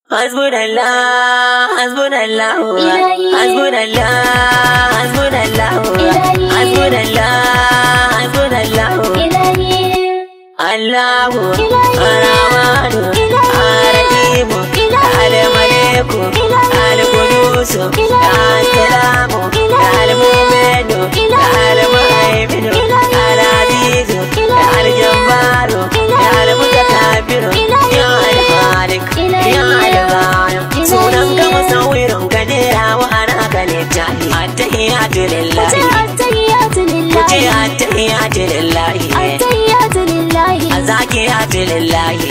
Hasbunallah, hasbunallah, hasbunallah, hasbunallah, hasbunallah, hasbunallah. Allahu, Ar-Rahmanu, Ar-Rahimu, Al-Maliku, Al-Qudusu, Al-Salamu, Al-Mu'minu, Al-Muhaiminu, Al-Azizu, Al-Jabbaru, Al-Mutakabbiru, Ya Al-Khaliq, Ya Al-Ghani. Sunan ka musawwirun kadira wa ana kalittahi. At-tahiyatu lillahi, kuce at-tahiyatu lillahi, azakiyatu lillahi,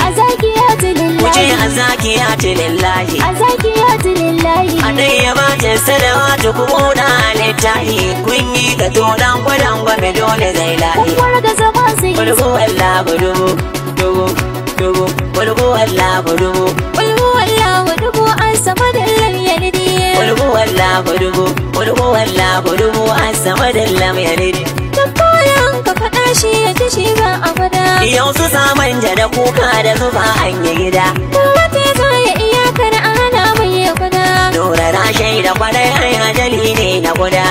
kuce azakiyatu lillahi, adai ya bace salawatu ku buɗa littahi. Kun yi ka to dan gwadan gwabe dole zai lahi. Kulhu wallahu dubu dubu dubu, kulhu wallahu dubu, kulhu wallahu dubu, as-samad lam yalid. kulhu wallahu dubu, kulhu wallahu dubu, as-samad lam yalid. Tabbayan ka faɗa shi ya ji shi ba abada. Yau su saman da kuka da zuba an yi gida. Wata za ya iyakar ana mai guda. Nura na shaida kwadai ai ajali ne na guda.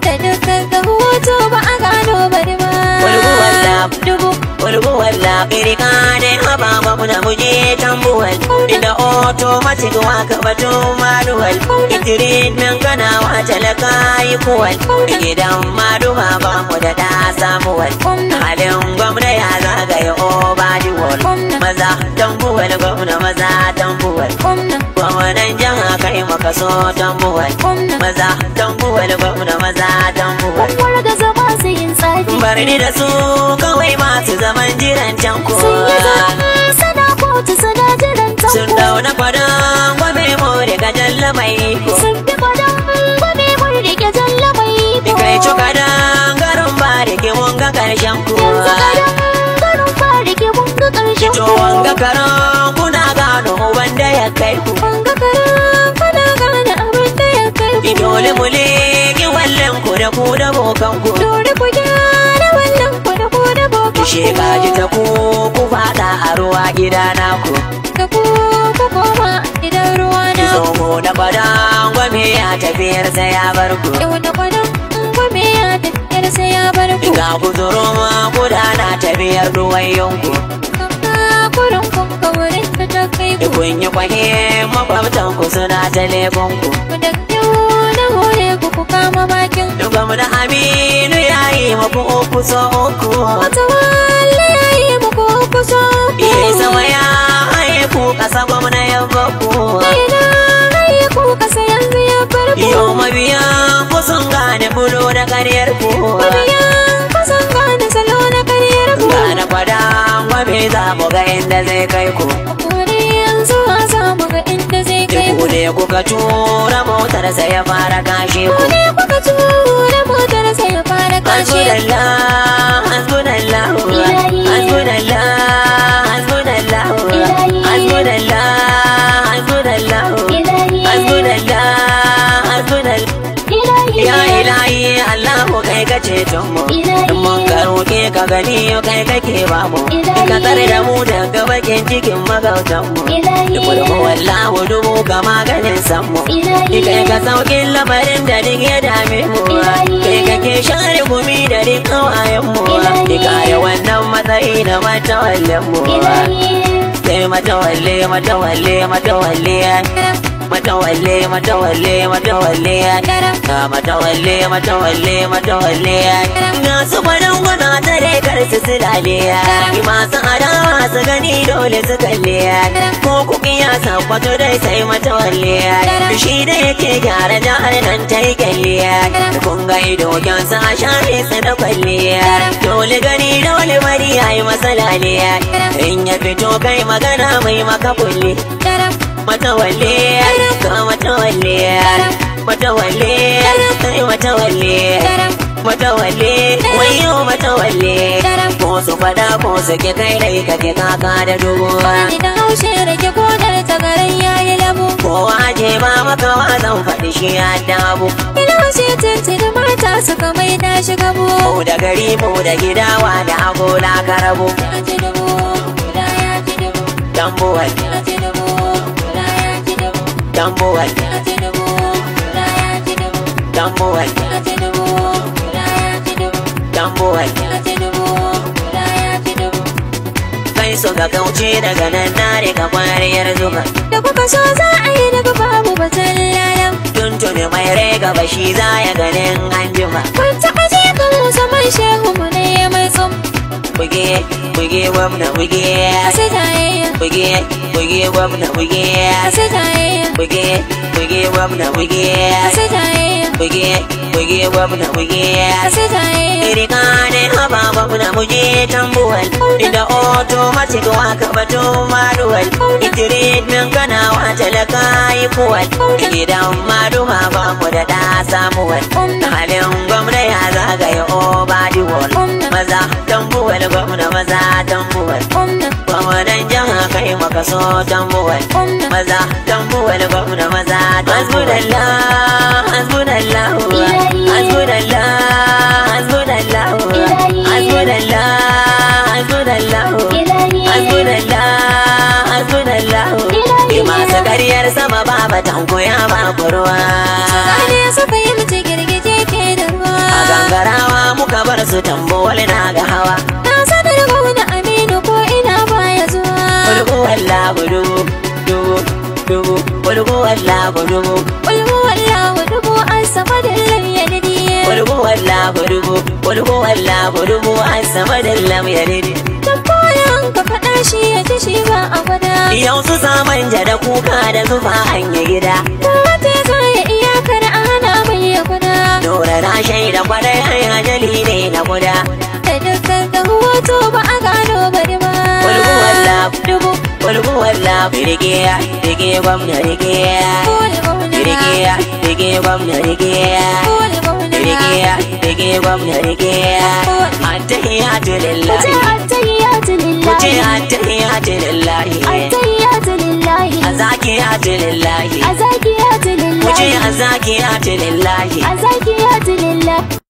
Da dukkan ga hoto ba a gano bari ba. Kulhu wallahu dubu, kulhu wallahu kirka ne haba ba kuna muje tambuwal. Inda automatic waka batu manual. Itirin nan kana wata lakai kuwal. Gidan maduwa ba mu da da samuwal. Halin gwamna ya zagaye obajiwal. Maza tambuwal gwamna maza tambuwal. Gwamnan jaha kai maka so tambuwal. Maza tambuwal gwamna maza tambuwal. Kwar ga zama su yin tsaki. Barni da su kawai masu zaman jiran tanko. Sun yi zama sada kotu sada jiran tanko. Sun dauna kwadon gwame mu daga jalla mai iko. Sun fi kwadon gwame mu rike jalla mai iko. Kai cuka dan garin ba da ke wanga karshen ku. Yanzu kadan garin ba rike mun ga ƙarshen To ku. wanga karan kuna gano wanda ya kai ku. Wanga karan kana gane abin da ya kai ku. Dole mu leki wallen ku da ku da bokan ku. Dole ku gyara wannan ku da ku da bokan ku. Shekaji ta ku fada a ruwa gida naku. Da ku koma idan ruwa na. Zo mu da kwadan gwame ya tafiyar sai ya bar ku. Yau da kwadon gwame ya tafiyar sai ya bar ku. Ga ku zuro ma gudana tafiyar ruwayenku. Kurin kun wurin ka ta kai ku. Kun yi kwahe makwabtan ku suna ta lefonku. Ku da kyau na hore ku ku kama bakin. Gwamna da Aminu ya yi maku uku so uku. Wata walle ya yi muku ku so ku. Iya sama ya haye ku kasa gwamna ya baku. Ina haye ku kasa yanzu ya bar ku. Yau mabiya ku sun gane bulo da karyar ku. Mabiyan ku sun gane salo na karyar ku. Gane kwada gwabe za mu ga inda zai kai ku. Kuri yanzu a samu ga inda zai kai ku. Ku ne kuka tura motar sai ya fara kashe ku. Ku ne kuka tura motar sai ya fara kashe. Hasbunallah, hasbunallah, hasbunallah, hasbunallah, hasbunallah, hasbunallah, hasbunallah, hasbunallah. Ya ilahi Allahu kai ka ceton mu. Mun ka roke ka gani kai kake ba mu. Ka tsare da mu daga bakin cikin magautan mu. Kulhu wallahu dubu ga maganin san mu. Kai ka saukin lamarin da duk ya dame mu. Kai kake share gumi da duk kawayen mu. Kare wannan matsayi da matawallen mu. Sai matawalle matawalle matawalle. Matawalle matawalle matawalle. Matawalle matawalle matawalle. Ga su fadan gwana tare kar su silale. Masu adawa su gani dole su kalle. Ko kuki ya san kwato dai sai matawalle. Shi da yake gyara jihar nan ta yi kyalle. Kun ga ido kyansa a share su da kwalle. Dole gani dole bari ya yi masalale. In ya fito kai magana mai maka kulle. Matawalle, ka matawalle, matawalle, kai matawalle, matawalle, wayo matawalle. Ko su fada ko su ke kai dai kake kaka da dubu. Ni da haushe rake kodar tagaran yayi labu. Kowa je ba maka wa zan faɗi shi ya dabu. Ina haushe tuntuni mata suka mai da shi gabu. Mu da gari mu da gidawa da agola ka rabu. Ya ci dubu, guda ya ci dubu. Tambuwal, Ya ci dubu, guda ya ci dubu. tambuwal tambuwal tambuwal kai so ga kauce daga nan na riga kwariyar zuba da kuka so za a yi daga babu batun lalam tuntuni mai rega bashi za ya ganin anjima kun taɓa je kan musamman shehu mu ne mai tsum buge buge gwamna buge sai jayayya buge buge gwamna buge sai jayayya buge buge gwamna buge sai jayayya buge buge gwamna buge sai jayayya Irika ne haba gwamna muje tambuwal Inda automatic waka batun manual Itirit min kana wa talaka yi fuwal Gidan maduma ba mu da ɗa samuwal Halin gwamna ya zagaya obadiwal Maza tambuwal gwamna maza tambuwal Gwamnan jaha kai maka so tambuwal Maza tambuwal gwamna maza tambuwal Hasbunallah Hasbunallah Hasbunallah Hasbunallah Hasbunallah Hasbunallah Hasbunallah Ke masu ƙaryar sama ba batan koya ba kurwa Sane suka yi mace girgije ke da ruwa A gangarawa muka bar su tambuwal na ga hawa Na sanar gwamna Aminu ko ina baya zuwa Ulgu wallahu dubu dubu dubu Ulgu wallahu dubu Ulgu wallahu dubu an sama da lam yalidi Ulgu wallahu dubu Ulgu wallahu dubu an sama da lam yalidi Tabbayan ka faɗa shi ya ci shi ba a gwada Yau su saman da kuka da zufa hanya gida Kowace za ya iyakar ana mai ya guda Nura na shaida kwadai hanya jali ne na guda Da dukkan da hoto ba a gano bari ba Ulgu wallahu dubu Ulgu wallahu rike rike gwamna rike Rike rike gwamna rike Rike gwamna rike Attahiyatu lillahi Attahiyatu Kuce lillahi attahiyatu lillahi Attahiyatu lillahi Azakiyatu lillahi Azakiyatu Kuce lillahi azakiyatu lillahi Azakiyatu lillahi